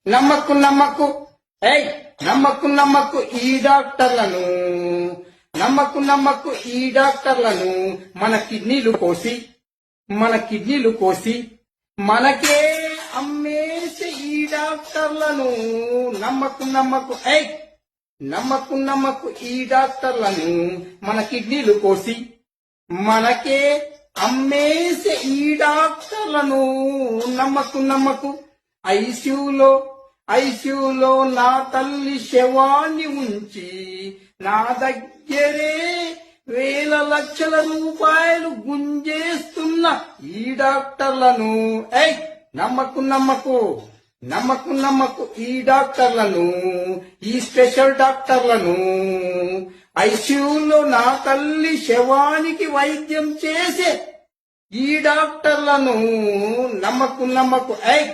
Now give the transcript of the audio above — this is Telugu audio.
నమ్మకు ఏయ్ నమ్మకు ఈ డాక్టర్లను నమ్మకు ఈ డాక్టర్లను మన కిడ్నీలు కోసి మనకే అమ్మేసే ఈ డాక్టర్లను నమ్మకు ఏయ్ నమ్మకు ఈ డాక్టర్లను మన కిడ్నీలు కోసి మనకే అమ్మేసే ఈ డాక్టర్లను నమ్మకు ఐసీయూలో నా తల్లి శవాన్ని ఉంచి నా దగ్గరే వేల లక్షల రూపాయలు గుంజేస్తున్న ఈ డాక్టర్లను ఏయ్ నమ్మకు ఈ డాక్టర్లను ఈ స్పెషల్ డాక్టర్లను ఐసీయూలో నా తల్లి శవానికి వైద్యం చేసే ఈ డాక్టర్లను నమ్మకు ఏయ్